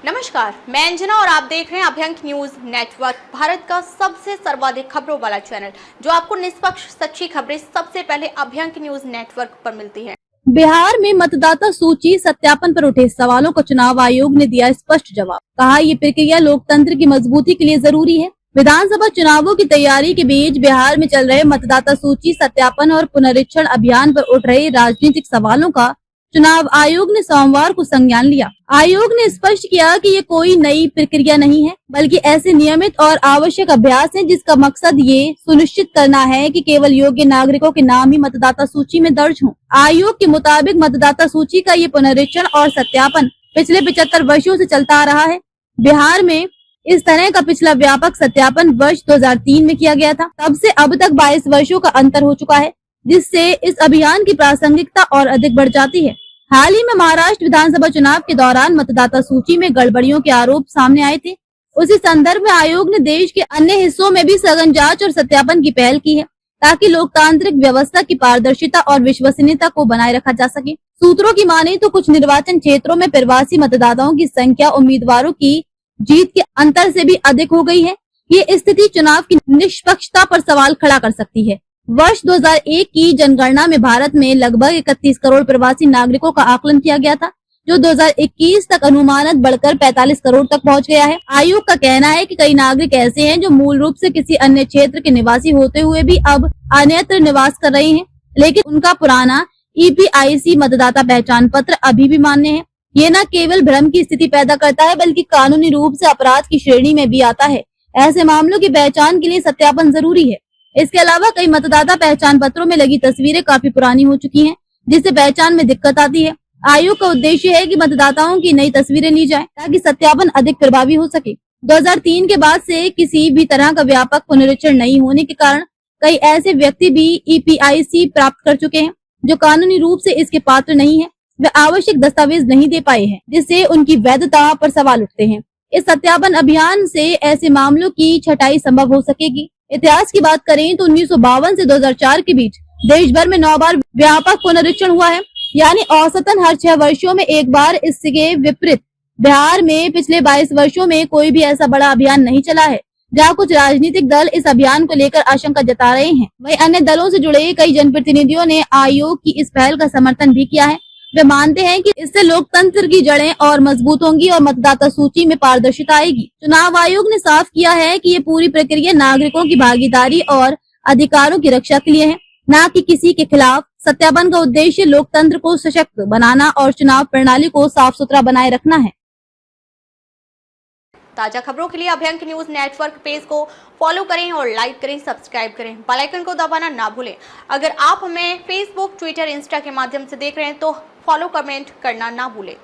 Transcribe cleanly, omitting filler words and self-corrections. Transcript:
नमस्कार, मैं अंजना और आप देख रहे हैं अभ्यंक न्यूज नेटवर्क, भारत का सबसे सर्वाधिक खबरों वाला चैनल, जो आपको निष्पक्ष सच्ची खबरें सबसे पहले अभ्यंक न्यूज नेटवर्क पर मिलती है। बिहार में मतदाता सूची सत्यापन पर उठे सवालों को चुनाव आयोग ने दिया स्पष्ट जवाब। कहा, ये प्रक्रिया लोकतंत्र की मजबूती के लिए जरूरी है। विधानसभा चुनावों की तैयारी के बीच बिहार में चल रहे मतदाता सूची सत्यापन और पुनरीक्षण अभियान पर उठ रहे राजनीतिक सवालों का चुनाव आयोग ने सोमवार को संज्ञान लिया। आयोग ने स्पष्ट किया कि ये कोई नई प्रक्रिया नहीं है, बल्कि ऐसे नियमित और आवश्यक अभ्यास है जिसका मकसद ये सुनिश्चित करना है कि केवल योग्य नागरिकों के नाम ही मतदाता सूची में दर्ज हों। आयोग के मुताबिक मतदाता सूची का ये पुनरीक्षण और सत्यापन पिछले 75 वर्षों से चलता आ रहा है। बिहार में इस तरह का पिछला व्यापक सत्यापन वर्ष 2003 में किया गया था। तब से अब तक 22 वर्षों का अंतर हो चुका है, जिससे इस अभियान की प्रासंगिकता और अधिक बढ़ जाती है। हाल ही में महाराष्ट्र विधानसभा चुनाव के दौरान मतदाता सूची में गड़बड़ियों के आरोप सामने आए थे। उसी संदर्भ में आयोग ने देश के अन्य हिस्सों में भी सघन जांच और सत्यापन की पहल की है, ताकि लोकतांत्रिक व्यवस्था की पारदर्शिता और विश्वसनीयता को बनाए रखा जा सके। सूत्रों की माने तो कुछ निर्वाचन क्षेत्रों में प्रवासी मतदाताओं की संख्या उम्मीदवारों की जीत के अंतर से भी अधिक हो गई है। ये स्थिति चुनाव की निष्पक्षता पर सवाल खड़ा कर सकती है। वर्ष 2001 की जनगणना में भारत में लगभग 31 करोड़ प्रवासी नागरिकों का आकलन किया गया था, जो 2021 तक अनुमानित बढ़कर 45 करोड़ तक पहुंच गया है। आयोग का कहना है कि कई नागरिक ऐसे हैं जो मूल रूप से किसी अन्य क्षेत्र के निवासी होते हुए भी अब अन्यत्र निवास कर रहे हैं, लेकिन उनका पुराना EPIC मतदाता पहचान पत्र अभी भी मान्य है। ये न केवल भ्रम की स्थिति पैदा करता है, बल्कि कानूनी रूप से अपराध की श्रेणी में भी आता है। ऐसे मामलों की पहचान के लिए सत्यापन जरूरी है। इसके अलावा कई मतदाता पहचान पत्रों में लगी तस्वीरें काफी पुरानी हो चुकी हैं, जिससे पहचान में दिक्कत आती है। आयोग का उद्देश्य है कि मतदाताओं की नई तस्वीरें ली जाएं, ताकि सत्यापन अधिक प्रभावी हो सके। 2003 के बाद से किसी भी तरह का व्यापक पुनरीक्षण नहीं होने के कारण कई ऐसे व्यक्ति भी EPIC प्राप्त कर चुके हैं, जो कानूनी रूप से इसके पात्र नहीं है। वे आवश्यक दस्तावेज नहीं दे पाए हैं, जिससे उनकी वैधता पर सवाल उठते हैं। इस सत्यापन अभियान से ऐसे मामलों की छटाई संभव हो सकेगी। इतिहास की बात करें तो 1952 से 2004 के बीच देश भर में 9 बार व्यापक पुनरीक्षण हुआ है, यानी औसतन हर 6 वर्षों में एक बार। इसके विपरीत बिहार में पिछले 22 वर्षों में कोई भी ऐसा बड़ा अभियान नहीं चला है। जहां कुछ राजनीतिक दल इस अभियान को लेकर आशंका जता रहे हैं, वहीं अन्य दलों से जुड़े कई जनप्रतिनिधियों ने आयोग की इस पहल का समर्थन भी किया है। वे मानते हैं कि इससे लोकतंत्र की जड़ें और मजबूत होंगी और मतदाता सूची में पारदर्शिता आएगी। चुनाव आयोग ने साफ किया है कि ये पूरी प्रक्रिया नागरिकों की भागीदारी और अधिकारों की रक्षा के लिए है, न कि किसी के खिलाफ। सत्यापन का उद्देश्य लोकतंत्र को सशक्त बनाना और चुनाव प्रणाली को साफ सुथरा बनाए रखना है। ताजा खबरों के लिए अभ्यंक न्यूज नेटवर्क पेज को फॉलो करें और लाइक करें, सब्सक्राइब करें, बेल आइकन को दबाना ना भूलें। अगर आप हमें फेसबुक, ट्विटर, इंस्टा के माध्यम से देख रहे हैं तो फॉलो, कमेंट करना ना भूलें।